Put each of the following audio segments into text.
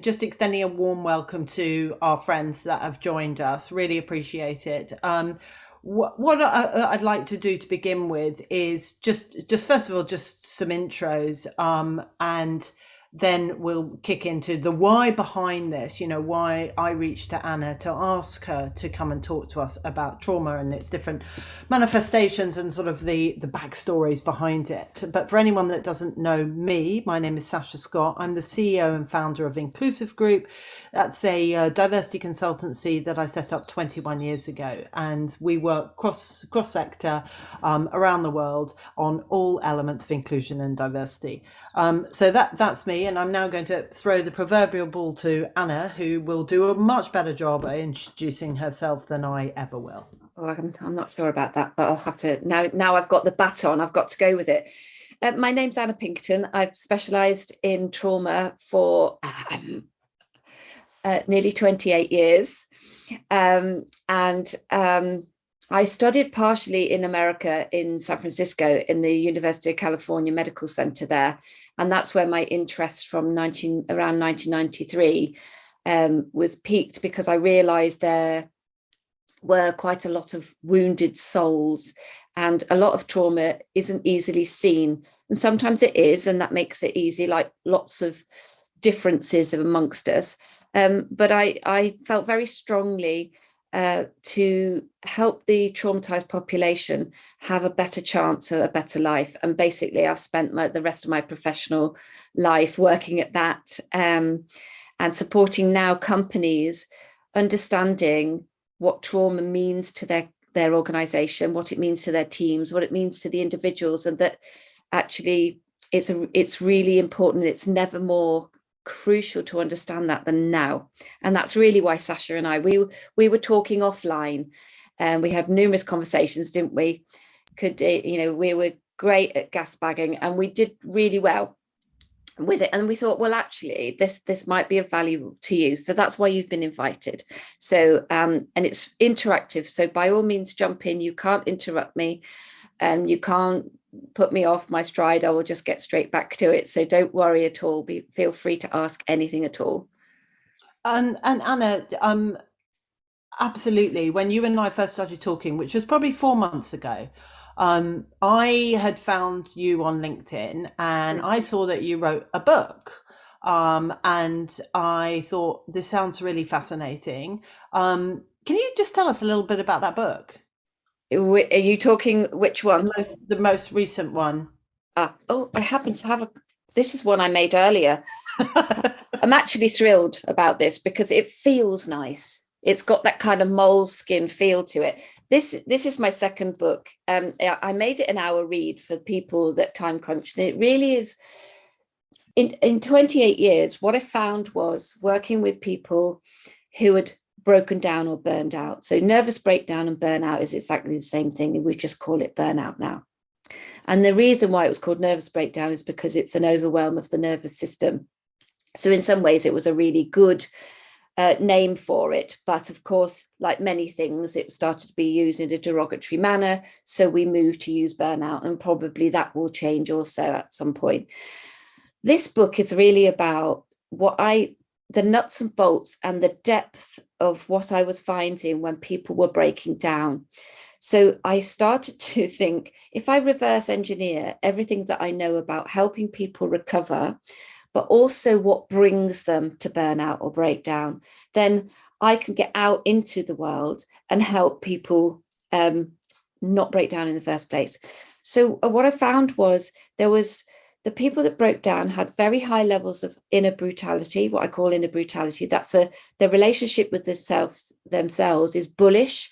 just extending a warm welcome to our friends that have joined us. Really appreciate it. I'd like to do to begin with is just first of all, just some intros, and then we'll kick into the why behind this. You know, why I reached to Anna to ask her to come and talk to us about trauma and its different manifestations and sort of the backstories behind it. But for anyone that doesn't know me, my name is Sasha Scott. I'm the CEO and founder of Inclusive Group. That's a diversity consultancy that I set up 21 years ago, and we work cross sector around the world on all elements of inclusion and diversity. So that's me, and I'm now going to throw the proverbial ball to Anna, who will do a much better job at introducing herself than I ever will. Oh, I'm not sure about that, but I'll have to now I've got the baton, I've got to go with it. My name's Anna Pinkerton. I've specialised in trauma for nearly 28 years. I studied partially in America in San Francisco in the University of California Medical Center there. And that's where my interest from around 1993 was peaked, because I realized there were quite a lot of wounded souls, and a lot of trauma isn't easily seen. And sometimes it is, and that makes it easy, like lots of differences amongst us. But I felt very strongly to help the traumatized population have a better chance of a better life. And basically, I've spent the rest of my professional life working at that, and supporting now companies understanding what trauma means to their organization, what it means to their teams, what it means to the individuals, and that actually it's really important. It's never more crucial to understand that than now. And that's really why Sasha and I, we were talking offline, and we had numerous conversations, didn't we? We were great at gas bagging, and we did really well with it. And we thought, well, actually, this might be of value to you. So that's why you've been invited. So and it's interactive. So by all means, jump in. You can't interrupt me, and you can't put me off my stride. I will just get straight back to it. So don't worry at all. Feel free to ask anything at all. And Anna, absolutely. When you and I first started talking, which was probably 4 months ago, I had found you on LinkedIn, and I saw that you wrote a book. And I thought, this sounds really fascinating. Can you just tell us a little bit about that book? Are you talking which one? The most recent one. Oh, I happen to have this is one I made earlier. I'm actually thrilled about this because it feels nice. It's got that kind of moleskin feel to it. This is my second book. I made it an hour read for people that time crunch. And it really is, in 28 years, what I found was working with people who had broken down or burned out. So nervous breakdown and burnout is exactly the same thing. We just call it burnout now. And the reason why it was called nervous breakdown is because it's an overwhelm of the nervous system. So in some ways, it was a really good name for it. But of course, like many things, it started to be used in a derogatory manner. So we moved to use burnout, and probably that will change also at some point. This book is really about the nuts and bolts and the depth of what I was finding when people were breaking down. So I started to think, if I reverse engineer everything that I know about helping people recover, but also what brings them to burnout or breakdown, then I can get out into the world and help people not break down in the first place. So what I found was the people that broke down had very high levels of inner brutality, what I call inner brutality. That's their relationship with themselves is bullish,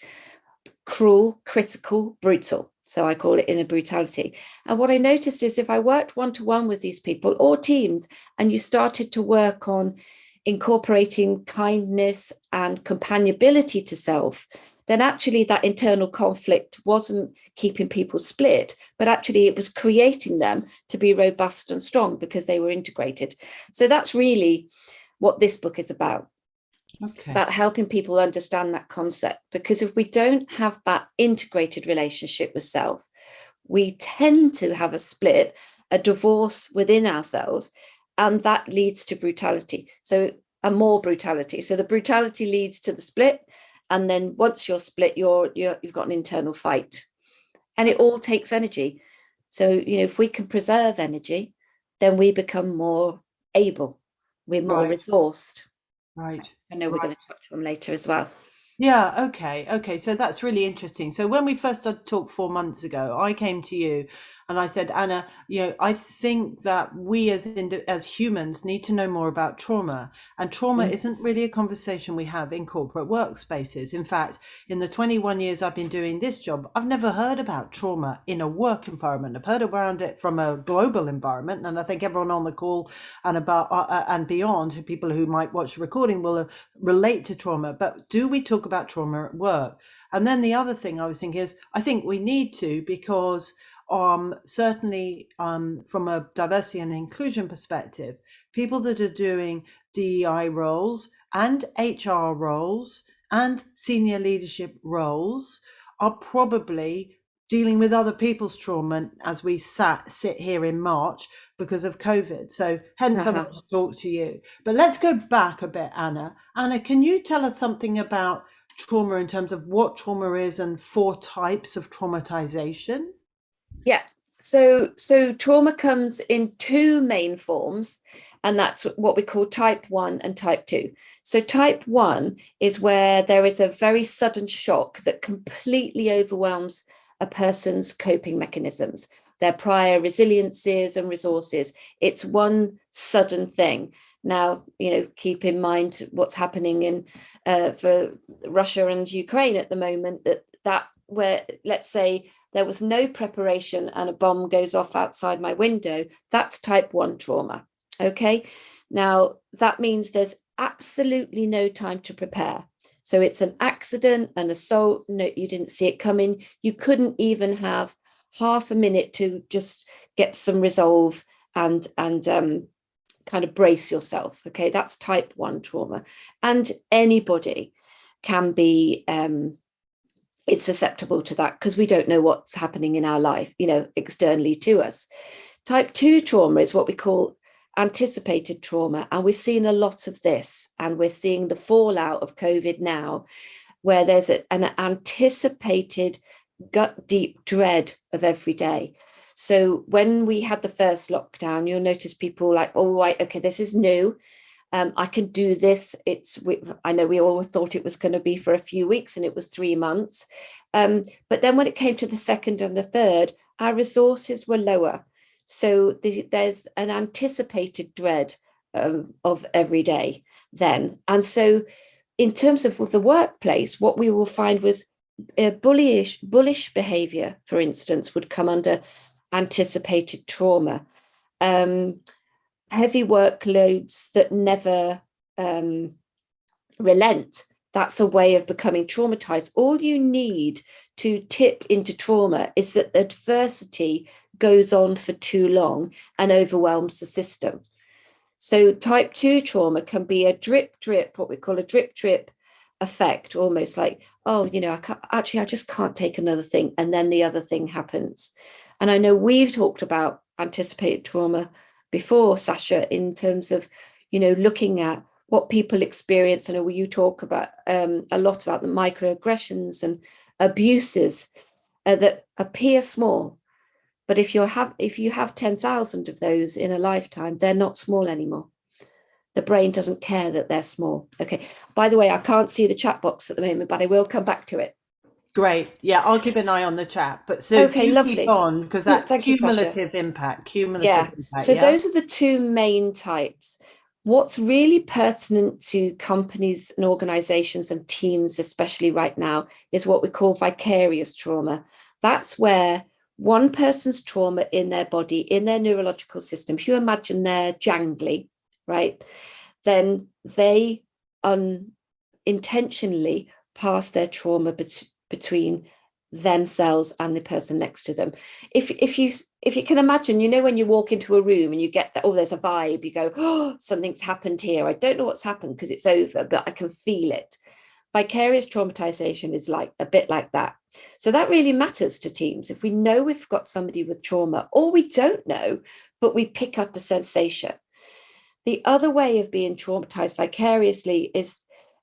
cruel, critical, brutal. So I call it inner brutality. And what I noticed is if I worked one-to-one with these people or teams, and you started to work on incorporating kindness and companionability to self, then actually that internal conflict wasn't keeping people split, but actually it was creating them to be robust and strong because they were integrated. So that's really what this book is about. Okay. It's about helping people understand that concept, because if we don't have that integrated relationship with self, we tend to have a split, a divorce within ourselves, and that leads to brutality. So and more brutality. So the brutality leads to the split, and then once you're split, you've got an internal fight, and it all takes energy. So if we can preserve energy, then we become more able, we're more Right. resourced. Right. I know we're Right. going to touch on later as well. Yeah, okay, okay. So that's really interesting. So when we first started to talk 4 months ago, I came to you and I said, Anna, I think that we as humans need to know more about trauma. And trauma Mm. isn't really a conversation we have in corporate workspaces. In fact, in the 21 years I've been doing this job, I've never heard about trauma in a work environment. I've heard around it from a global environment, and I think everyone on the call and and beyond, people who might watch the recording will relate to trauma. But do we talk about trauma at work? And then the other thing I was thinking is, I think we need to, because certainly from a diversity and inclusion perspective, people that are doing DEI roles and HR roles and senior leadership roles are probably dealing with other people's trauma as we sit here in March because of COVID. So hence I Uh-huh. want to talk to you. But let's go back a bit, Anna. Anna, can you tell us something about trauma in terms of what trauma is and 4 types of traumatization? Yeah. So trauma comes in 2 main forms, and that's what we call type 1 and type 2. So type 1 is where there is a very sudden shock that completely overwhelms a person's coping mechanisms, their prior resiliences and resources. It's one sudden thing. Now, keep in mind what's happening in for Russia and Ukraine at the moment, that where, let's say, there was no preparation and a bomb goes off outside my window, that's type 1 trauma. Okay. Now, that means there's absolutely no time to prepare. So it's an accident, an assault. No, you didn't see it coming. You couldn't even have half a minute to just get some resolve and kind of brace yourself. Okay. That's type 1 trauma. And anybody can be it's susceptible to that because we don't know what's happening in our life, externally to us. Type 2 trauma is what we call anticipated trauma. And we've seen a lot of this, and we're seeing the fallout of COVID now, where there's an anticipated gut deep dread of every day. So when we had the first lockdown, you'll notice people like, oh, right, okay, this is new. I can do this. I know we all thought it was going to be for a few weeks, and it was 3 months. But then when it came to the second and the third, our resources were lower. So there's an anticipated dread of every day then. And so in terms of the workplace, what we will find was bullish behavior, for instance, would come under anticipated trauma. Heavy workloads that never relent. That's a way of becoming traumatized. All you need to tip into trauma is that adversity goes on for too long and overwhelms the system. So type 2 trauma can be a drip, what we call a drip effect, almost like, oh, I just can't take another thing. And then the other thing happens. And I know we've talked about anticipated trauma before, Sasha, in terms of, looking at what people experience. I know you talk about a lot about the microaggressions and abuses that appear small. But if you have 10,000 of those in a lifetime, they're not small anymore. The brain doesn't care that they're small. Okay. By the way, I can't see the chat box at the moment, but I will come back to it. Great. Yeah, I'll keep an eye on the chat. But so Okay, you keep lovely. on, because Oh, that thank you, Sasha. cumulative Yeah. impact, So yeah? those are the 2 main types. What's really pertinent to companies and organizations and teams, especially right now, is what we call vicarious trauma. That's where one person's trauma in their body, in their neurological system, if you imagine they're jangly, right, then they unintentionally pass their trauma between themselves and the person next to them. If you can imagine, when you walk into a room and you get that, oh, there's a vibe, you go, oh, something's happened here. I don't know what's happened because it's over, but I can feel it. Vicarious traumatization is like a bit like that. So that really matters to teams. If we know we've got somebody with trauma, or we don't know, but we pick up a sensation, The other way of being traumatized vicariously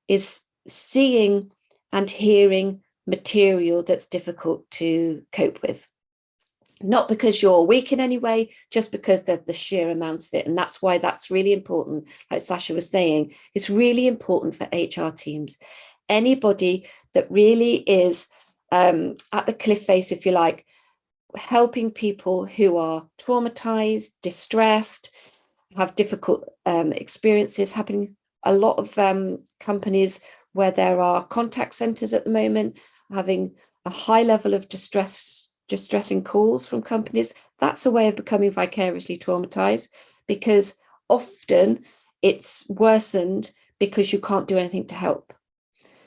is seeing and hearing material that's difficult to cope with. Not because you're weak in any way, just because they're the sheer amount of it. And that's why that's really important. Like Sasha was saying, it's really important for HR teams. Anybody that really is at the cliff face, if you like, helping people who are traumatized, distressed, have difficult experiences happening. A lot of companies where there are contact centers at the moment having a high level of distressing calls from companies. That's a way of becoming vicariously traumatized, because often it's worsened because you can't do anything to help.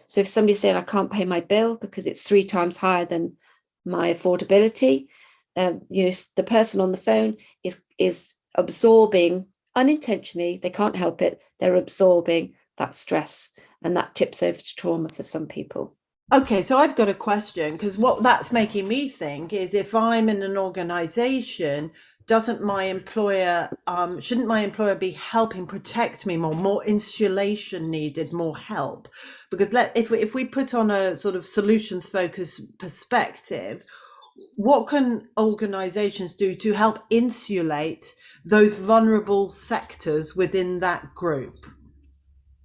So if somebody's saying, I can't pay my bill because it's 3 times higher than my affordability, the person on the phone is absorbing unintentionally, they can't help it, they're absorbing that stress, and that tips over to trauma for some people. Okay, so I've got a question, because what that's making me think is, if I'm in an organization, doesn't my employer, shouldn't my employer be helping protect me more insulation needed, more help? Because if we put on a sort of solutions focused perspective, what can organizations do to help insulate those vulnerable sectors within that group? Does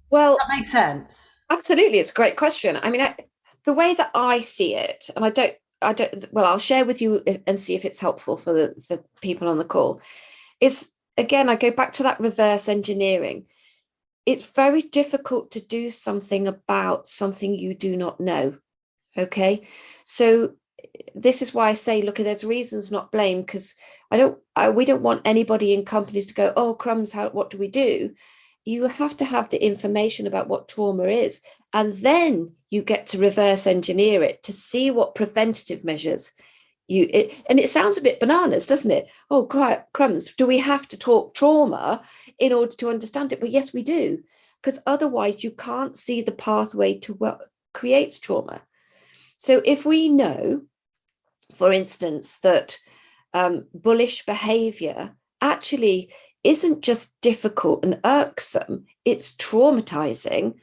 Well, that make sense? absolutely, it's a great question. I mean, the way that I see it, and well, I'll share with you and see if it's helpful for people on the call, is, again, I go back to that reverse engineering. It's very difficult to do something about something you do not know. Okay, so this is why I say, look, there's reasons, not blame, because we don't want anybody in companies to go, oh crumbs, what do we do? You have to have the information about what trauma is, and then you get to reverse engineer it to see what preventative measures and it sounds a bit bananas, doesn't it? Oh, crumbs, do we have to talk trauma in order to understand it? But yes, we do, because otherwise you can't see the pathway to what creates trauma. So if we know, for instance, that bullish behavior actually isn't just difficult and irksome, it's traumatizing,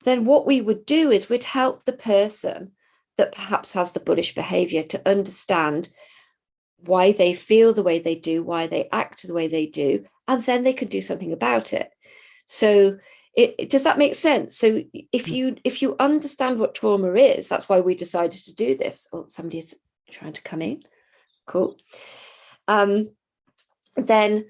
then what we would do is we'd help the person that perhaps has the bullish behavior to understand why they feel the way they do, why they act the way they do, and then they could do something about it. So does that make sense? So if you understand what trauma is, that's why we decided to do this. Oh, somebody's trying to come in. Cool. Then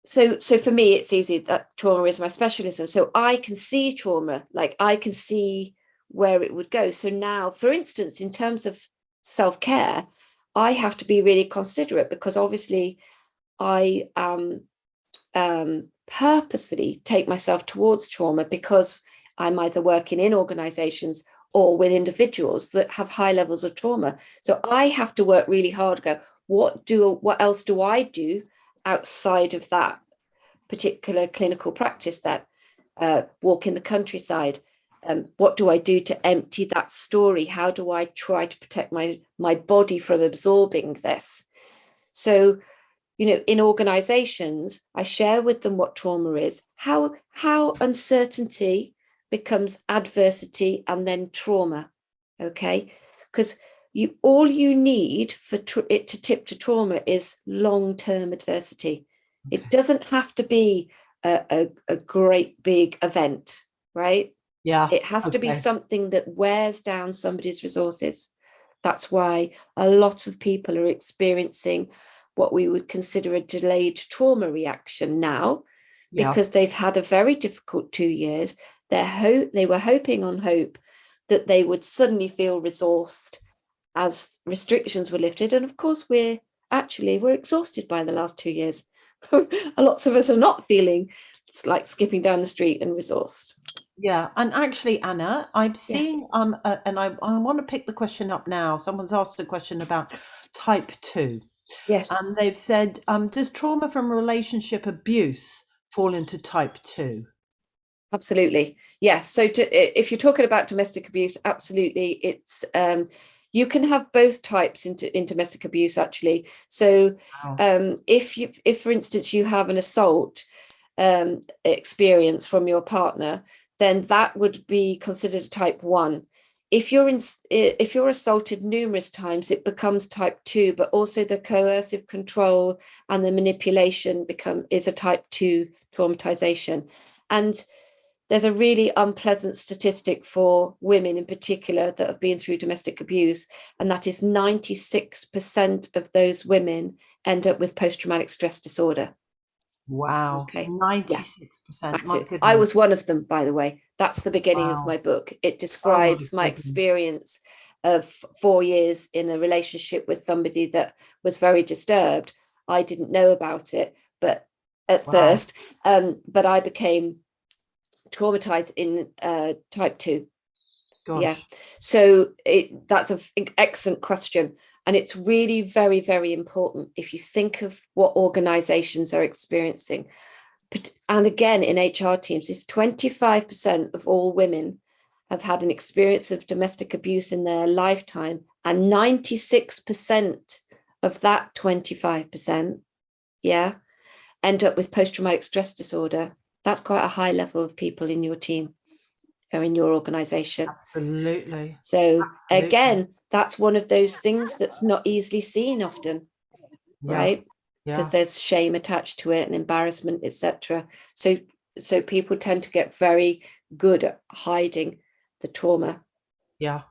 so for me, it's easy that trauma is my specialism. So I can see trauma, like I can see where it would go. So now, for instance, in terms of self-care, I have to be really considerate, because obviously I purposefully take myself towards trauma, because I'm either working in organizations or with individuals that have high levels of trauma. So I have to work really hard to go, what else do I do outside of that particular clinical practice, that walk in the countryside? What do I do to empty that story? How do I try to protect my body from absorbing this? So, in organizations, I share with them what trauma is, how uncertainty becomes adversity and then trauma. Okay, because all you need for it to tip to trauma is long-term adversity. Okay. It doesn't have to be a great big event, right? Yeah. It has to be Okay. something that wears down somebody's resources. That's why a lot of people are experiencing what we would consider a delayed trauma reaction now, Yeah. because they've had a very difficult 2 years. They were hoping on hope that they would suddenly feel resourced as restrictions were lifted. And of course, we're exhausted by the last 2 years. Lots of us are not feeling it's like skipping down the street and resourced. Yeah, and actually, Anna, I'm Yes. seeing, and I want to pick the question up now. Someone's asked a question about type 2, Yes. and they've said, does trauma from relationship abuse fall into type 2? Absolutely. Yes. So if you're talking about domestic abuse, absolutely. It's you can have both types in domestic abuse, actually. So Wow. if for instance, you have an assault, experience from your partner, then that would be considered a type 1. If you're assaulted numerous times, it becomes type 2, but also the coercive control and the manipulation is a type 2 traumatization. And there's a really unpleasant statistic for women in particular that have been through domestic abuse, and that is 96% of those women end up with post-traumatic stress disorder. Wow. Okay. 96%. That's My it. I goodness. was one of them, by the way. That's the beginning of Wow. my book. It Oh my describes my goodness. experience of 4 years in a relationship with somebody that was very disturbed. I didn't know about it, but at Wow. first, but I became traumatized in type 2. Gosh. Yeah. So that's an excellent question. And it's really very, very important if you think of what organizations are experiencing. And again, in HR teams, if 25% of all women have had an experience of domestic abuse in their lifetime, and 96% of that 25%, yeah, end up with post-traumatic stress disorder, that's quite a high level of people in your team or in your organization. Absolutely. So Absolutely. again, that's one of those things that's not easily seen often, right? Because there's shame attached to it and embarrassment, etc. So people tend to get very good at hiding the trauma. Yeah.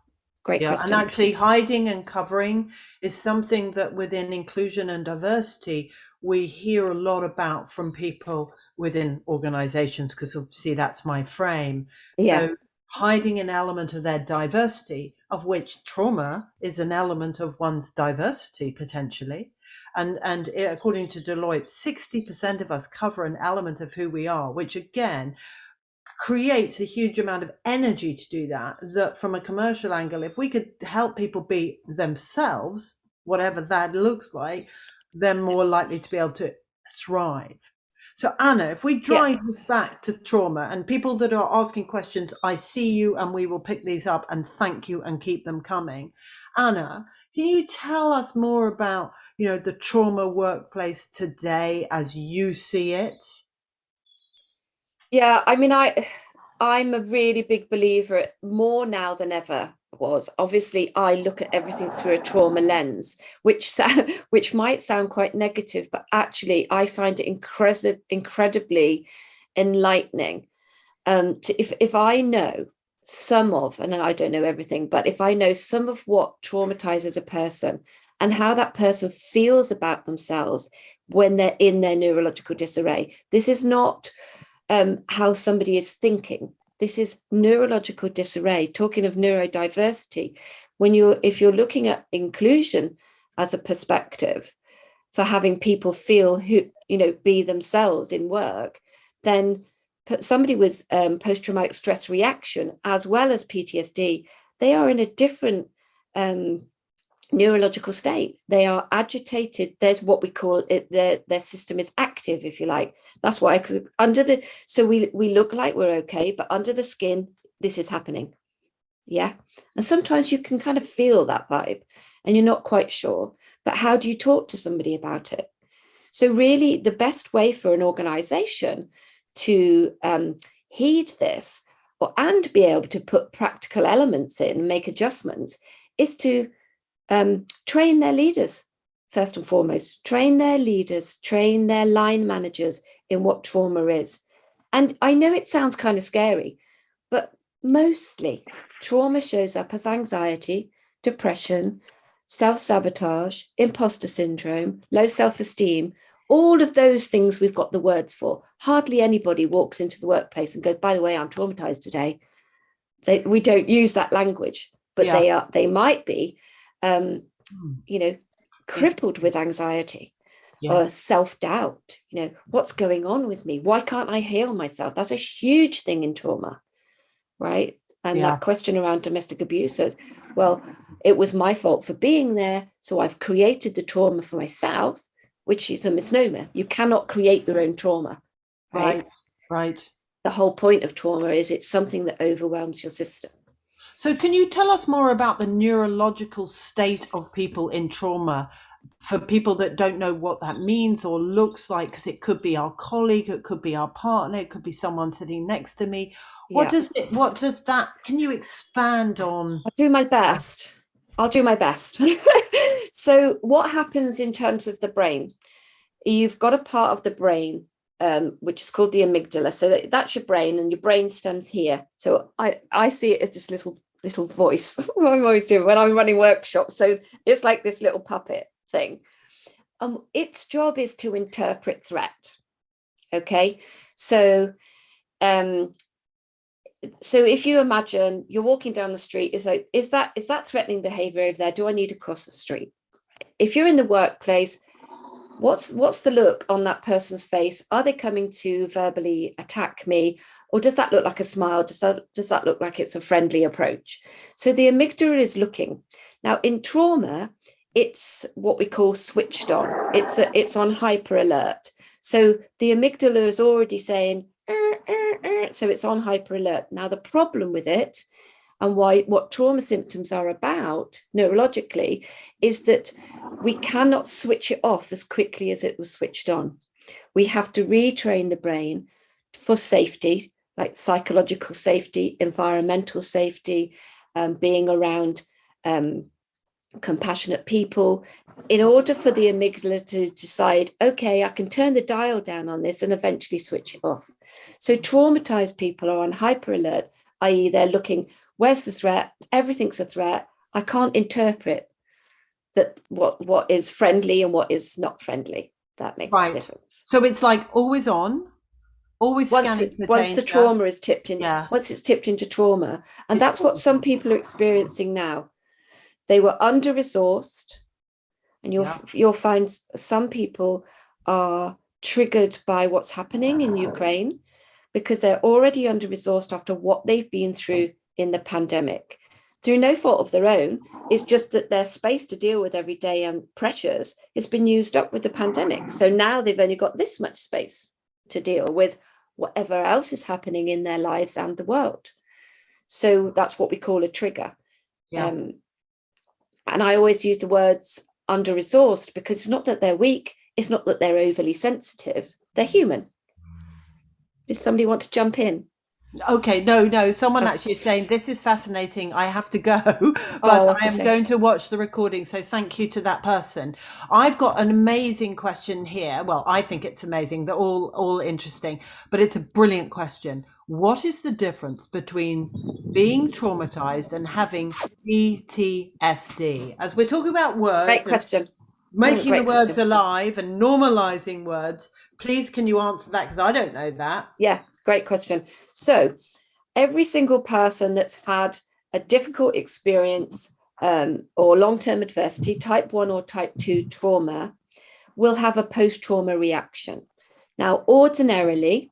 Great question. And actually hiding and covering is something that within inclusion and diversity, we hear a lot about from people within organizations, because obviously that's my frame. Yeah. So hiding an element of their diversity, of which trauma is an element of one's diversity potentially. And according to Deloitte, 60% of us cover an element of who we are, which again creates a huge amount of energy to do that. That from a commercial angle, if we could help people be themselves, whatever that looks like, they're more likely to be able to thrive. So Anna, if we drive this back to trauma, and people that are asking questions, I see you, and we will pick these up, and thank you and keep them coming. Anna, can you tell us more about the trauma workplace today as you see it? Yeah, I mean, I'm a really big believer, more now than ever was. Obviously, I look at everything through a trauma lens, which might sound quite negative, but actually, I find it incredibly enlightening. If I know some of, and I don't know everything, but if I know some of what traumatizes a person and how that person feels about themselves when they're in their neurological disarray, this is not how somebody is thinking. This is neurological disarray. Talking of neurodiversity, if you're looking at inclusion as a perspective for having people feel be themselves in work, then somebody with post-traumatic stress reaction as well as PTSD, they are in a different neurological state. They are agitated. There's what we call it, their system is active, if you like. That's why, because so we look like we're okay, but under the skin, this is happening. Yeah. And sometimes you can kind of feel that vibe and you're not quite sure, but how do you talk to somebody about it? So really the best way for an organization to heed this and be able to put practical elements in and make adjustments is to train their leaders, first and foremost, train their leaders, train their line managers in what trauma is. And I know it sounds kind of scary, but mostly trauma shows up as anxiety, depression, self-sabotage, imposter syndrome, low self-esteem, all of those things we've got the words for. Hardly anybody walks into the workplace and goes, by the way, I'm traumatized today. We don't use that language, but they might be crippled with anxiety or self-doubt. What's going on with me? Why can't I heal myself? That's a huge thing in trauma, right? And that question around domestic abuse says, well, it was my fault for being there, so I've created the trauma for myself, which is a misnomer. You cannot create your own trauma, right? Right. The whole point of trauma is it's something that overwhelms your system. So can you tell us more about the neurological state of people in trauma for people that don't know what that means or looks like, because it could be our colleague, it could be our partner, it could be someone sitting next to me. Yeah. What does that, can you expand on? I'll do my best. I'll do my best. So, what happens in terms of the brain? You've got a part of the brain which is called the amygdala. So that's your brain, and your brain stems here. So I see it as this little voice. What I'm always doing when I'm running workshops. So it's like this little puppet thing. Its job is to interpret threat. Okay, so so if you imagine you're walking down the street, is that threatening behavior over there? Do I need to cross the street? If you're in the workplace, what's the look on that person's face? Are they coming to verbally attack me, or does that look like a smile? Does that look like it's a friendly approach? So the amygdala is looking. Now in trauma, it's what we call switched on. It's on hyper alert. So the amygdala is already saying, so it's on hyper alert. Now the problem with it, and what trauma symptoms are about neurologically, is that we cannot switch it off as quickly as it was switched on. We have to retrain the brain for safety, like psychological safety, environmental safety, being around compassionate people, in order for the amygdala to decide, okay, I can turn the dial down on this and eventually switch it off. So traumatized people are on hyper alert, i.e. they're looking, where's the threat? Everything's a threat. I can't interpret that what is friendly and what is not friendly. That makes a Right. difference. So it's like always on, always scanning for Once the danger. trauma is tipped in, Yeah. once it's tipped into trauma, and It's that's what always some on. people are experiencing now. They were under resourced, and Yeah. you'll find some people are triggered by what's happening in Ukraine because they're already under resourced after what they've been through in the pandemic. Through no fault of their own, it's just that their space to deal with everyday pressures has been used up with the pandemic. So now they've only got this much space to deal with whatever else is happening in their lives and the world. So that's what we call a trigger. Yeah. And I always use the words under resourced because it's not that they're weak, it's not that they're overly sensitive, they're human. Does somebody want to jump in? Okay, no. Someone Oh, actually is saying this is fascinating. I have to go, but oh, what I a am shame. going to watch the recording. So thank you to that person. I've got an amazing question here. Well, I think it's amazing. They're all interesting, but it's a brilliant question. What is the difference between being traumatized and having PTSD? As we're talking about Great words and question. making the Great words question. alive and normalizing words, please can you answer that? Because I don't know that. Yeah, great question. So every single person that's had a difficult experience or long-term adversity, type 1 or type 2 trauma, will have a post-trauma reaction. Now, ordinarily,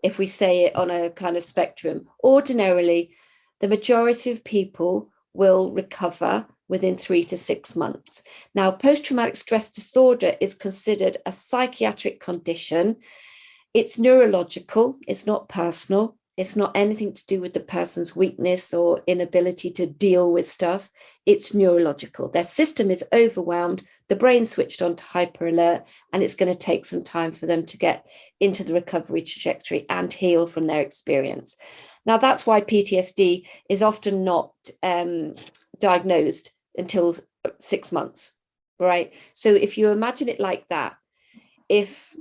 if we say it on a kind of spectrum, ordinarily, the majority of people will recover within 3 to 6 months. Now, post-traumatic stress disorder is considered a psychiatric condition. It's neurological, it's not personal. It's not anything to do with the person's weakness or inability to deal with stuff. It's neurological. Their system is overwhelmed, the brain switched on to hyper alert, and it's going to take some time for them to get into the recovery trajectory and heal from their experience. Now, that's why PTSD is often not diagnosed until 6 months, right? So if you imagine it like that, if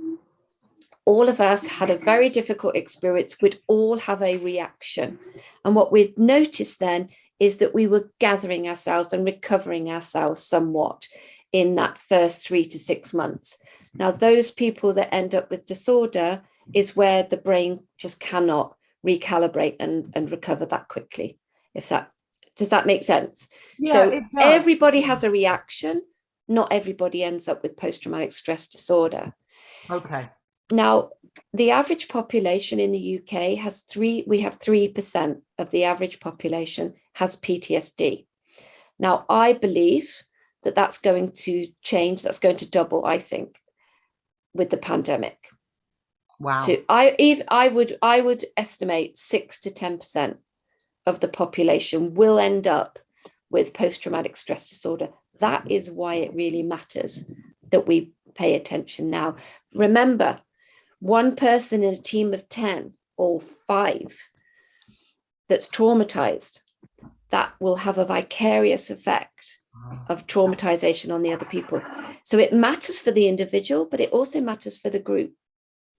all of us had a very difficult experience, we'd all have a reaction. And what we'd noticed then is that we were gathering ourselves and recovering ourselves somewhat in that first 3 to 6 months. Now, those people that end up with disorder is where the brain just cannot recalibrate and recover that quickly. If that does that make sense? Yeah, So it does. everybody has a reaction. Not everybody ends up with post-traumatic stress disorder. Okay. Now, the average population in the UK has we have 3% of the average population has PTSD. Now, I believe that that's going to change, that's going to double, I think, with the pandemic. Wow. I would estimate 6 to 10% of the population will end up with post-traumatic stress disorder. That is why it really matters that we pay attention now. Remember, one person in a team of 10 or 5 that's traumatized, that will have a vicarious effect of traumatization on the other people. So it matters for the individual, but it also matters for the group,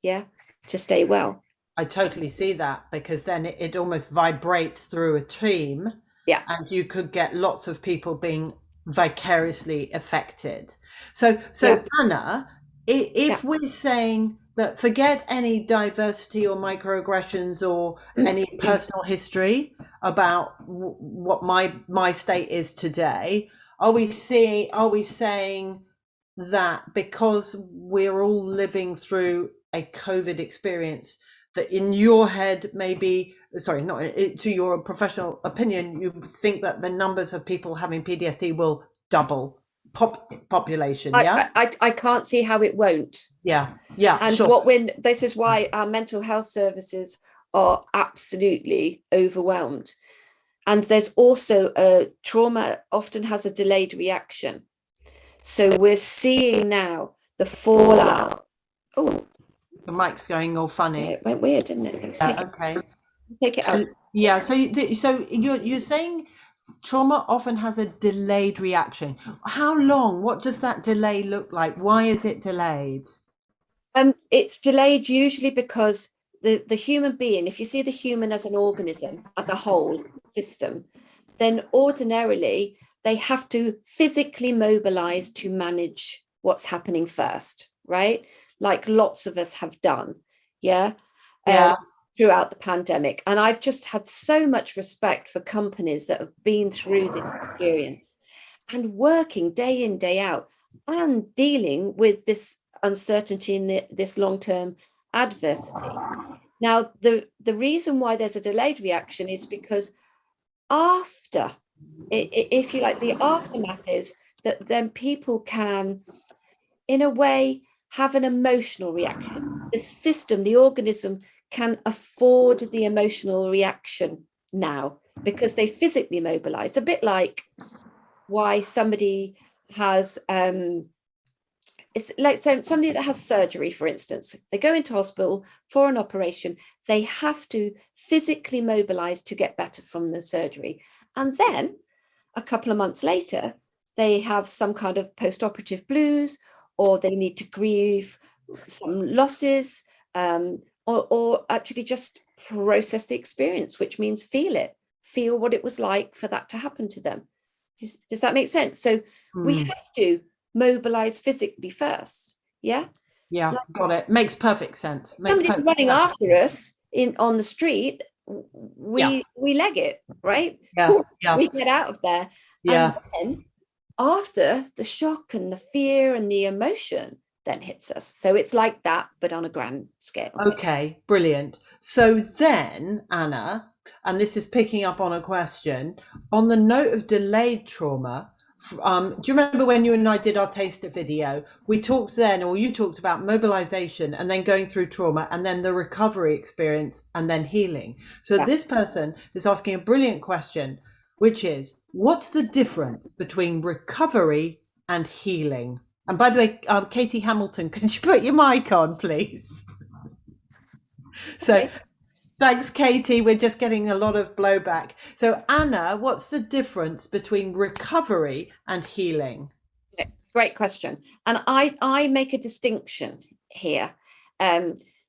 to stay well. I totally see that, because then it almost vibrates through a team, and you could get lots of people being vicariously affected. So Anna, if we're saying that forget any diversity or microaggressions or any personal history about what my state is today, are we saying that because we're all living through a COVID experience, that in your head, maybe, sorry, not to your professional opinion, you think that the numbers of people having PTSD will double population? I can't see how it won't. And sure. This is why our mental health services are absolutely overwhelmed. And there's also trauma often has a delayed reaction. So we're seeing now the fallout. Oh, the mic's going all funny. Yeah, it went weird, didn't it? Take it out. So you're saying trauma often has a delayed reaction. How long? What does that delay look like? Why is it delayed? It's delayed usually because the human being, if you see the human as an organism, as a whole system, then ordinarily they have to physically mobilize to manage what's happening first, right? Like lots of us have done, throughout the pandemic. And I've just had so much respect for companies that have been through this experience and working day in, day out and dealing with this uncertainty in this long-term adversity. Now, the reason why there's a delayed reaction is because after, if you like, the aftermath is that then people can, in a way, have an emotional reaction. The system, the organism can afford the emotional reaction now because they physically mobilize, a bit like why somebody has it's like somebody that has surgery, for instance, they go into hospital for an operation, they have to physically mobilize to get better from the surgery, and then a couple of months later they have some kind of post-operative blues, or they need to grieve some losses, or actually just process the experience, which means feel what it was like for that to happen to them. Does that make sense? So we have to mobilize physically first. Got it. Makes perfect sense. Somebody's running after us on the street, we leg it, right? We get out of there, and then after, the shock and the fear and the emotion then hits us. So it's like that, but on a grand scale. Okay, brilliant. So then, Anna, and this is picking up on a question, on the note of delayed trauma, do you remember when you and I did our taster video? We talked then, or you talked about mobilization and then going through trauma and then the recovery experience and then healing. So this person is asking a brilliant question, which is, what's the difference between recovery and healing? And by the way, Katie Hamilton, could you put your mic on, please? So thanks, Katie. We're just getting a lot of blowback. So Anna, what's the difference between recovery and healing? Great question. And I make a distinction here.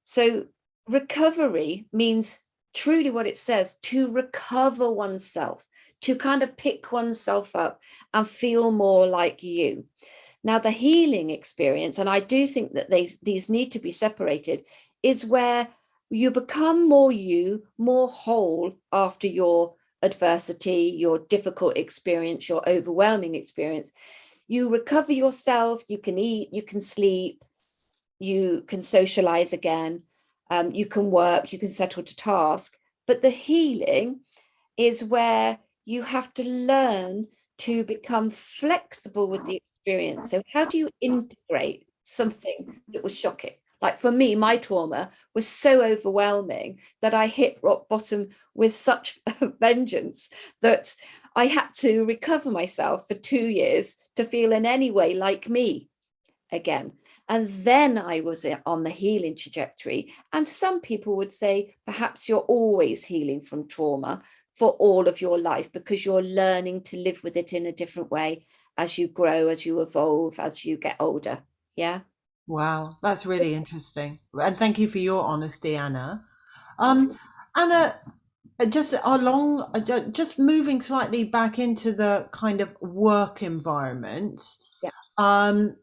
So recovery means truly what it says, to recover oneself, to kind of pick oneself up and feel more like you. Now, the healing experience, and I do think that these need to be separated, is where you become more you, more whole after your adversity, your difficult experience, your overwhelming experience. You recover yourself, you can eat, you can sleep, you can socialize again, you can work, you can settle to task. But the healing is where you have to learn to become flexible with the experience. So how do you integrate something that was shocking? Like for me, my trauma was so overwhelming that I hit rock bottom with such vengeance that I had to recover myself for 2 years to feel in any way like me again. And then I was on the healing trajectory. And some people would say, perhaps you're always healing from trauma for all of your life because you're learning to live with it in a different way as you grow, as you evolve, as you get older. Yeah. Wow, that's really interesting. And thank you for your honesty, Anna. Okay. Anna, just moving slightly back into the kind of work environment. Yeah. Um,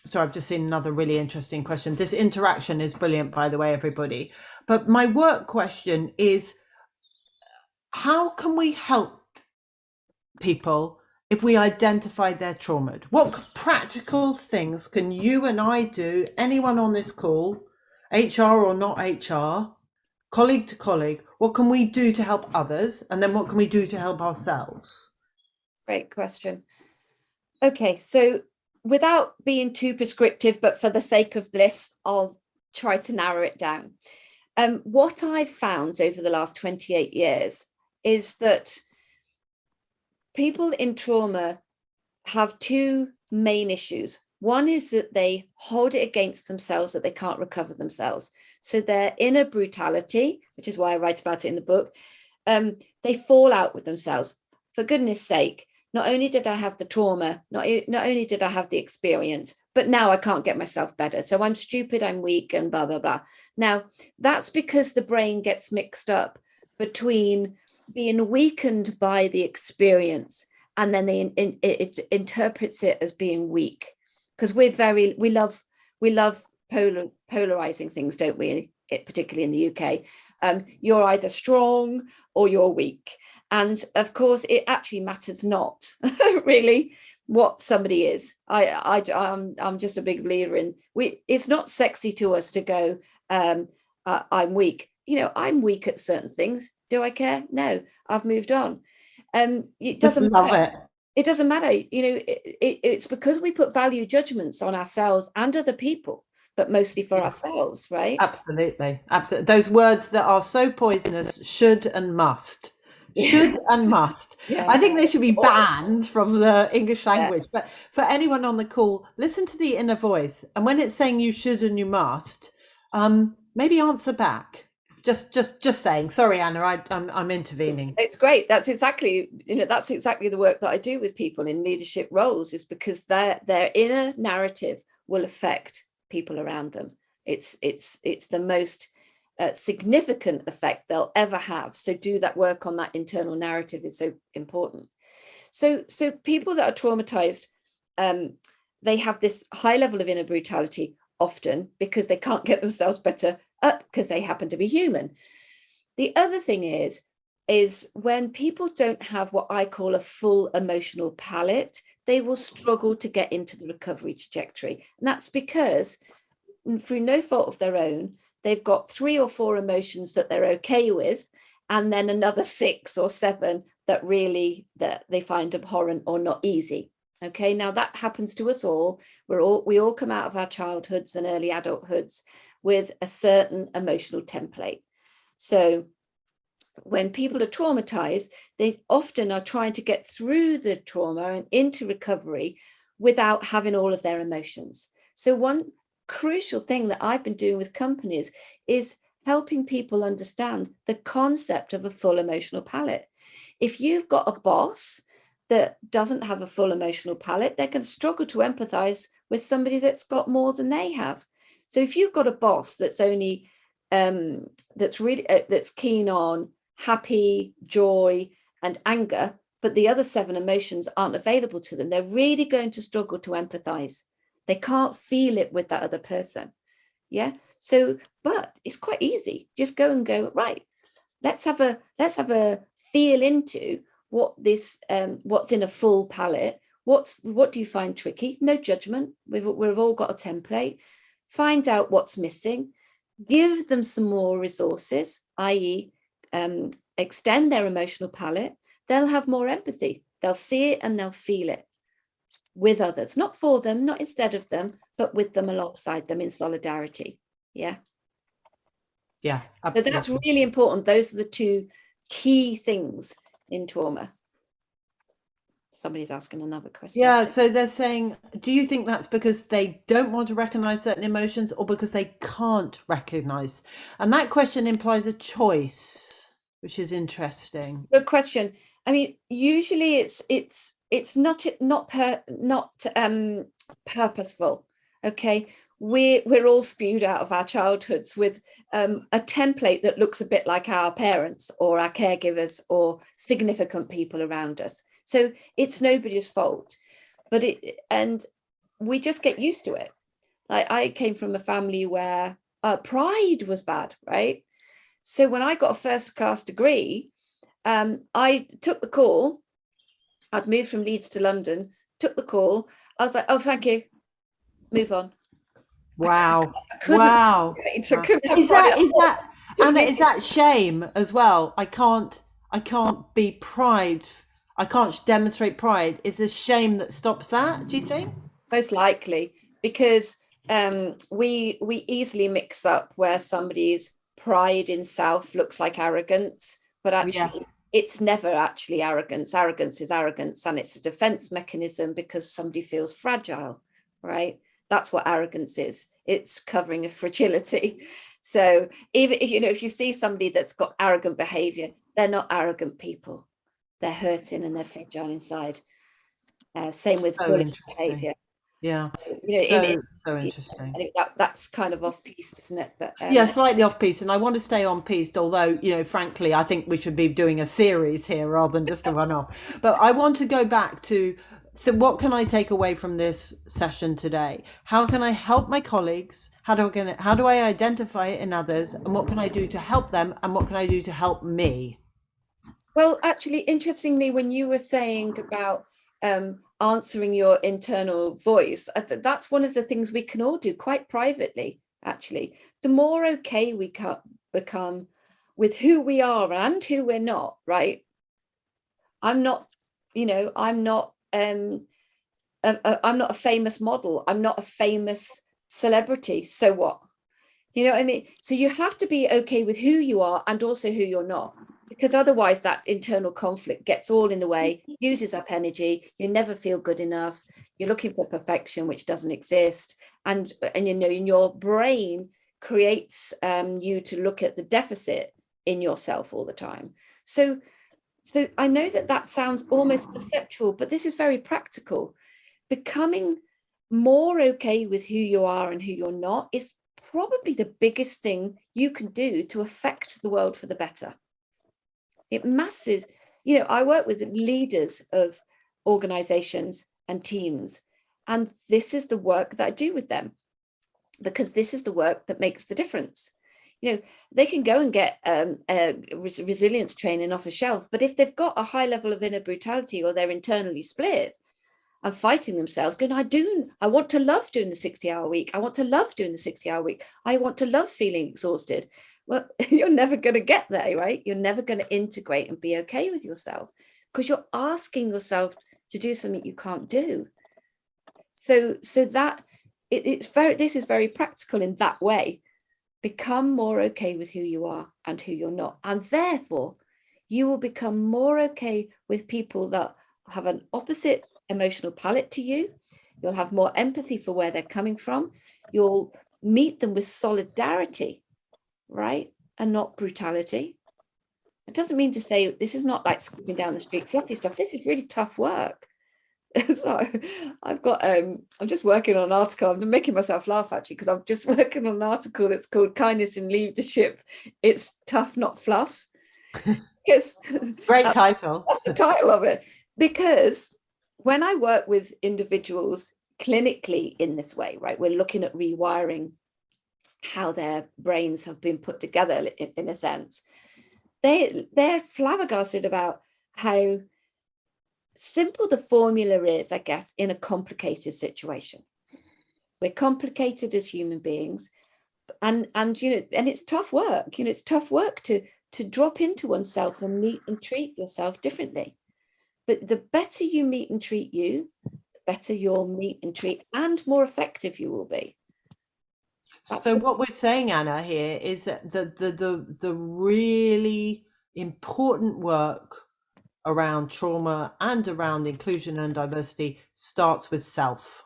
so I've just seen another really interesting question. This interaction is brilliant, by the way, everybody. But my work question is, how can we help people if we identify their trauma? What practical things can you and I do, anyone on this call, HR or not HR, colleague to colleague, what can we do to help others? And then what can we do to help ourselves? Great question. Okay, so without being too prescriptive, but for the sake of this, I'll try to narrow it down. What I've found over the last 28 years is that people in trauma have two main issues. One is that they hold it against themselves that they can't recover themselves. So their inner brutality, which is why I write about it in the book, they fall out with themselves. For goodness sake, not only did I have the trauma, not only did I have the experience, but now I can't get myself better. So I'm stupid, I'm weak, and blah, blah, blah. Now, that's because the brain gets mixed up between being weakened by the experience and then it interprets it as being weak, because we love polarizing things, don't we? Particularly in the UK, you're either strong or you're weak, and of course it actually matters not really what somebody is. I'm just a big believer in it's not sexy to us to go I'm weak. I'm weak at certain things. Do I care? No, I've moved on. It doesn't Love matter. it. It doesn't matter. It's because we put value judgments on ourselves and other people, but mostly for ourselves, right? Absolutely. Absolutely. Those words that are so poisonous, should and must. Should Yeah, and must. yeah, I think they should be banned from the English yeah. language. But for anyone on the call, listen to the inner voice. And when it's saying you should and you must, maybe answer back. Just saying. Sorry, Anna, I'm intervening. It's great. That's exactly the work that I do with people in leadership roles, is because their inner narrative will affect people around them. It's the most significant effect they'll ever have. So do that work on that internal narrative is so important. So people that are traumatized, they have this high level of inner brutality often because they can't get themselves better up because they happen to be human. The other thing is when people don't have what I call a full emotional palette, they will struggle to get into the recovery trajectory. And that's because, through no fault of their own, they've got 3 or 4 emotions that they're okay with, and then another 6 or 7 that they find abhorrent or not easy. Okay, now that happens to us all. We all come out of our childhoods and early adulthoods with a certain emotional template. So when people are traumatized, they often are trying to get through the trauma and into recovery without having all of their emotions. So one crucial thing that I've been doing with companies is helping people understand the concept of a full emotional palette. If you've got a boss that doesn't have a full emotional palette, they can struggle to empathize with somebody that's got more than they have. So if you've got a boss that's only that's keen on happy, joy, and anger, but the other 7 emotions aren't available to them, they're really going to struggle to empathize. They can't feel it with that other person. Yeah. So, but it's quite easy. Just go, right, let's have a feel into what's in a full palette. What do you find tricky? No judgment. We've all got a template. Find out what's missing, give them some more resources, i.e., extend their emotional palette. They'll have more empathy. They'll see it and they'll feel it. with others, not for them, not instead of them, but with them, alongside them, in solidarity. Yeah. Yeah, So that's absolutely. really important. Those are the two key things in trauma. Somebody's asking another question. Yeah, so they're saying, do you think that's because they don't want to recognize certain emotions or because they can't recognize? And that question implies a choice, which is interesting. Good question. I mean, usually it's not purposeful. Okay, we're all spewed out of our childhoods with a template that looks a bit like our parents or our caregivers or significant people around us. So it's nobody's fault, but and we just get used to it. Like, I came from a family where pride was bad, right? So when I got a first class degree, I took the call. I'd moved from Leeds to London, took the call. I was like, oh, thank you. Move on. Wow. I couldn't, Wow. I Wow. couldn't have Is pride. that Took Anna, me is that shame as well? I can't be pride. I can't demonstrate pride. Is a shame that stops that, do you think? most likely, because we easily mix up where somebody's pride in self looks like arrogance, but Yes. actually it's never actually arrogance. Arrogance is arrogance, and it's a defense mechanism because somebody feels fragile, right? That's what arrogance is. It's covering a fragility. So even if if you see somebody that's got arrogant behavior, they're not arrogant people. They're hurting and they're fragile inside. Same with So bullish interesting. behavior. Yeah. So, So I interesting. think that's kind of off piece, isn't it? But Yeah, slightly off piece, and I want to stay on piece, although, frankly, I think we should be doing a series here rather than just a one-off. But I want to go back to what can I take away from this session today? How can I help my colleagues? How do I identify it in others? And what can I do to help them? And what can I do to help me? well, actually, interestingly, when you were saying about answering your internal voice, that's one of the things we can all do quite privately. Actually, the more okay we become with who we are and who we're not, right? I'm not, I'm not I'm not a famous model. I'm not a famous celebrity. So what? You know what I mean? So you have to be okay with who you are and also who you're not, because otherwise that internal conflict gets all in the way, uses up energy. You never feel good enough. You're looking for perfection, which doesn't exist. And in your brain creates you to look at the deficit in yourself all the time. So I know that sounds almost perceptual, but this is very practical. Becoming more okay with who you are and who you're not is probably the biggest thing you can do to affect the world for the better. It masses, I work with leaders of organizations and teams, and this is the work that I do with them, because this is the work that makes the difference. They can go and get resilience training off a shelf, but if they've got a high level of inner brutality, or they're internally split and fighting themselves, going, I want to love doing the 60-hour week. I want to love doing the 60-hour week. I want to love feeling exhausted. Well, you're never going to get there, right? You're never going to integrate and be okay with yourself, because you're asking yourself to do something you can't do. So that this is very practical in that way. Become more okay with who you are and who you're not. And therefore, you will become more okay with people that have an opposite emotional palette to you. You'll have more empathy for where they're coming from. You'll meet them with solidarity, right? And not brutality. It doesn't mean to say this is not like skipping down the street, fluffy stuff. This is really tough work. So I'm just working on an article. I'm making myself laugh, actually, because I'm just working on an article that's called Kindness in Leadership. It's tough, not fluff. Because Great title. that's the title of it. Because when I work with individuals clinically in this way, right, we're looking at rewiring how their brains have been put together in a sense. They're flabbergasted about how simple the formula is, I guess, in a complicated situation. We're complicated as human beings, and it's tough work. It's tough work to drop into oneself and meet and treat yourself differently. But the better you meet and treat you, better you'll meet and treat and more effective you will be. So what we're saying, Anna, here is that the really important work around trauma and around inclusion and diversity starts with self.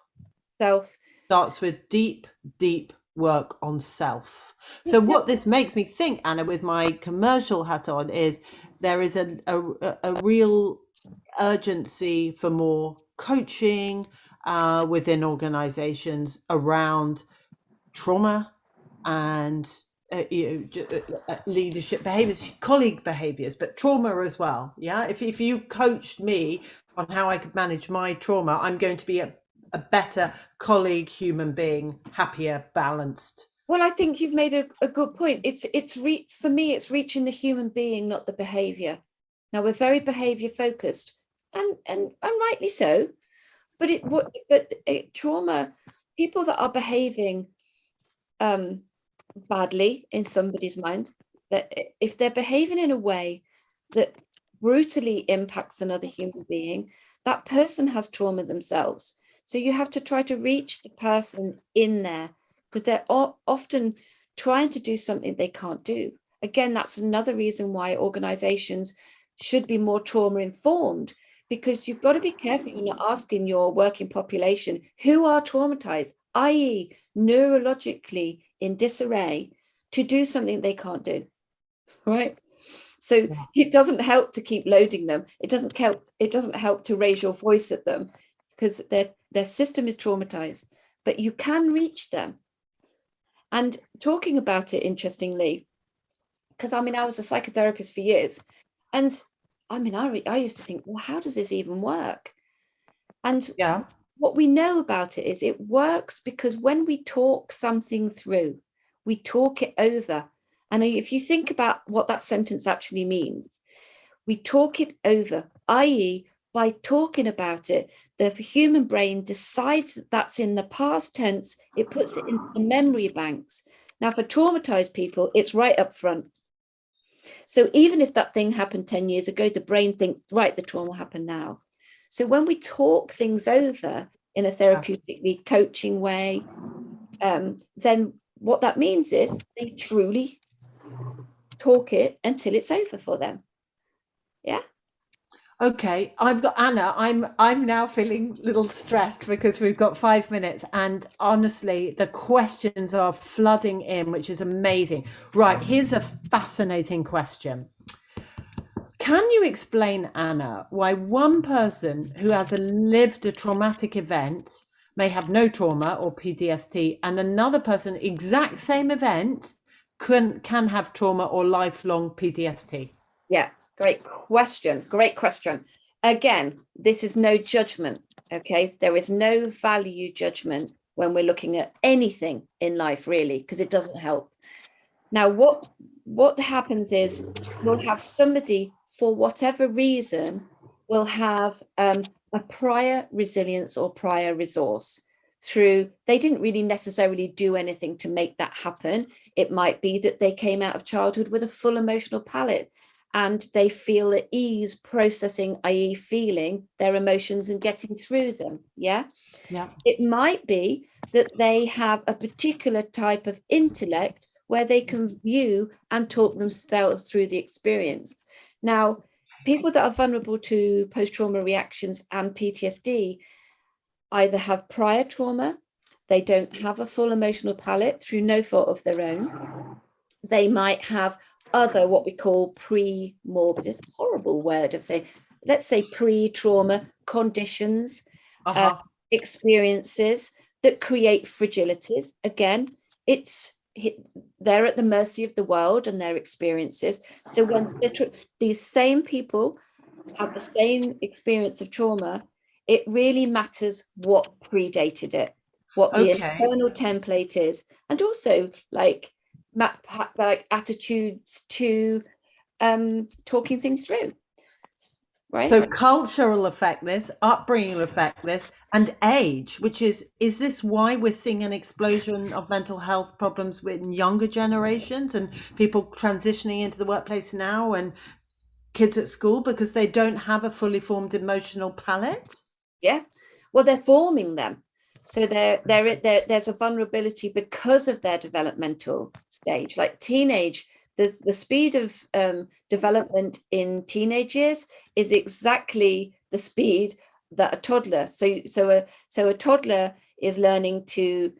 Starts with deep, deep work on self. So what this makes me think, Anna, with my commercial hat on, is there is a real urgency for more coaching within organizations around trauma and leadership behaviors, colleague behaviors, but trauma as well. Yeah, if you coached me on how I could manage my trauma, I'm going to be a better colleague, human being, happier, balanced. Well, I think you've made a good point. For me, it's reaching the human being, not the behavior. Now we're very behavior focused, and rightly so. But trauma, people that are behaving badly in somebody's mind, that if they're behaving in a way that brutally impacts another human being, that person has trauma themselves. So you have to try to reach the person in there, because they're often trying to do something they can't do. Again, that's another reason why organizations should be more trauma informed, because you've got to be careful you're not asking your working population who are traumatized, i.e. neurologically in disarray, to do something they can't do, right? So it doesn't help to keep loading them. It doesn't help to raise your voice at them, because their system is traumatized, but you can reach them. And talking about it, interestingly, because I was a psychotherapist for years, and I used to think, well, how does this even work? And what we know about it is it works because when we talk something through, we talk it over. And if you think about what that sentence actually means, we talk it over, i.e., by talking about it, the human brain decides that that's in the past tense, it puts it into the memory banks. Now, for traumatized people, it's right up front. So even if that thing happened 10 years ago, the brain thinks, right, the trauma happened now. So when we talk things over in a therapeutically coaching way, then what that means is they truly talk it until it's over for them. Yeah. Okay, I've got Anna. I'm now feeling a little stressed because we've got 5 minutes, and honestly, the questions are flooding in, which is amazing. Right, here's a fascinating question. Can you explain, Anna, why one person who has lived a traumatic event may have no trauma or PTSD, and another person, exact same event, can have trauma or lifelong PTSD? Yeah, great question. Great question. Again, this is no judgment. Okay, there is no value judgment when we're looking at anything in life, really, because it doesn't help. Now, what happens is you'll have somebody, for whatever reason, will have a prior resilience or prior resource through, they didn't really necessarily do anything to make that happen. It might be that they came out of childhood with a full emotional palette, and they feel at ease processing, i.e. feeling their emotions and getting through them. Yeah. It might be that they have a particular type of intellect where they can view and talk themselves through the experience. Now, people that are vulnerable to post-trauma reactions and PTSD either have prior trauma, they don't have a full emotional palette through no fault of their own. They might have other, what we call pre-morbid, it's a horrible word of saying, let's say pre-trauma conditions, experiences that create fragilities. Again, they're at the mercy of the world and their experiences. So when these same people have the same experience of trauma, it really matters what predated it, what the internal template is, and also like attitudes to talking things through. Right. So culture will affect this, upbringing will affect this, and age, which is this why we're seeing an explosion of mental health problems with younger generations and people transitioning into the workplace now and kids at school because they don't have a fully formed emotional palette? Yeah. Well, they're forming them. So there's a vulnerability because of their developmental stage. Like teenage, the speed of development in teenage years is exactly the speed that a toddler. So a toddler is learning to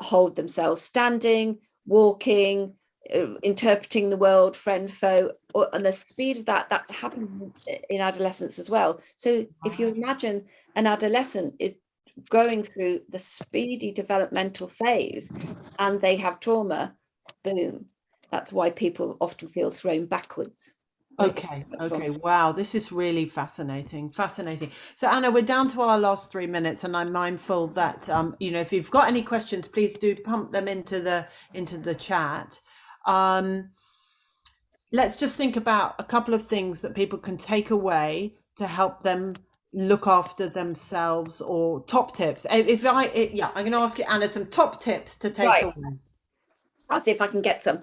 hold themselves standing, walking, interpreting the world, friend, foe, and the speed of that happens in adolescence as well. So if you imagine an adolescent is going through the speedy developmental phase and they have trauma, boom, that's why people often feel thrown backwards. Okay. Wow, this is really fascinating. So Anna, we're down to our last 3 minutes, and I'm mindful that if you've got any questions, please do pump them into the chat. Let's just think about a couple of things that people can take away to help them look after themselves, or top tips. I'm going to ask you, Anna, some top tips to take away. I'll see if I can get some.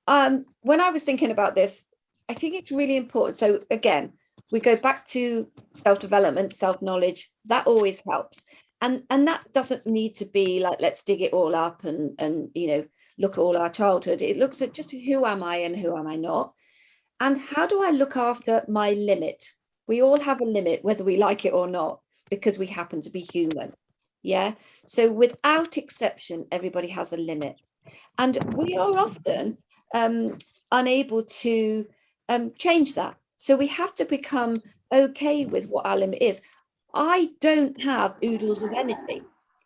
When I was thinking about this, I think it's really important. So again, we go back to self-development, self-knowledge. That always helps. And that doesn't need to be like, let's dig it all up and look at all our childhood. It looks at just who am I and who am I not? And how do I look after my limit? We all have a limit, whether we like it or not, because we happen to be human. Yeah. So without exception, everybody has a limit. And we are often unable to change that. So we have to become okay with what our limit is. I don't have oodles of energy,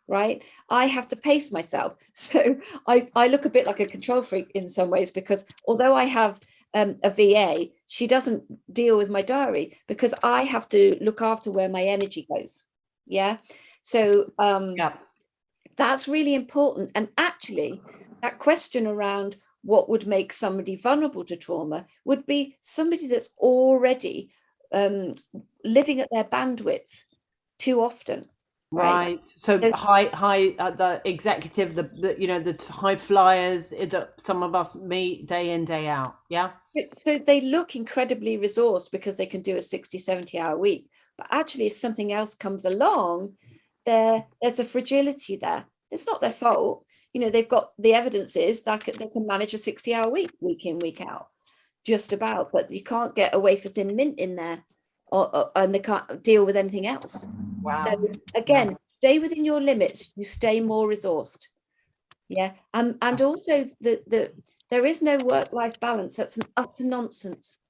right? I have to pace myself. So I look a bit like a control freak in some ways, because although I have a VA, she doesn't deal with my diary because I have to look after where my energy goes. Yeah. So that's really important. And actually, that question around what would make somebody vulnerable to trauma would be somebody that's already living at their bandwidth too often. Right. So high the executive, the high flyers that some of us meet day in, day out. Yeah. So they look incredibly resourced because they can do a 60, 70-hour week. But actually, if something else comes along, there's a fragility there. It's not their fault. They've got the evidence is that they can manage a 60-hour week in, week out, just about. But you can't get away for thin mint in there, and they can't deal with anything else. Wow. So again, stay within your limits. You stay more resourced. Yeah. And also there is no work-life balance. That's an utter nonsense.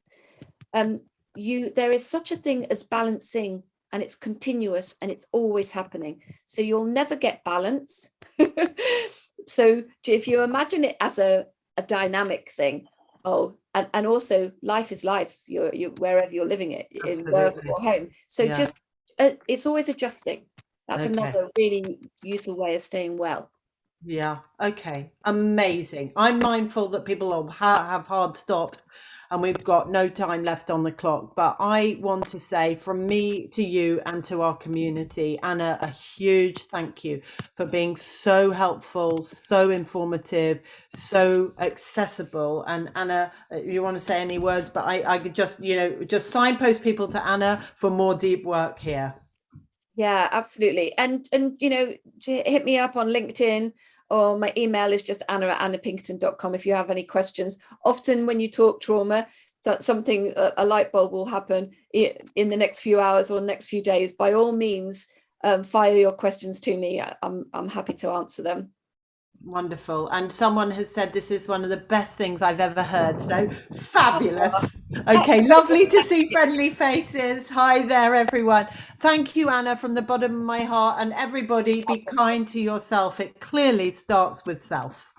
There is such a thing as balancing, and it's continuous and it's always happening. So you'll never get balance. So if you imagine it as a dynamic thing, and also life is life. You're wherever you're living it, in work or home. So just it's always adjusting. That's another really useful way of staying well. Yeah. Okay. Amazing. I'm mindful that people have hard stops and we've got no time left on the clock. But I want to say from me to you and to our community, Anna, a huge thank you for being so helpful, so informative, so accessible. And Anna, you want to say any words? But I could just signpost people to Anna for more deep work here. Yeah, absolutely. And hit me up on LinkedIn, or my email is just anna@annapinkerton.com if you have any questions. Often when you talk trauma, that something, a light bulb will happen in the next few hours or next few days. By all means, fire your questions to me. I'm happy to answer them. Wonderful. And someone has said this is one of the best things I've ever heard. So fabulous. Okay, lovely to see friendly faces. Hi there, everyone. Thank you, Anna, from the bottom of my heart. And everybody, be kind to yourself. It clearly starts with self.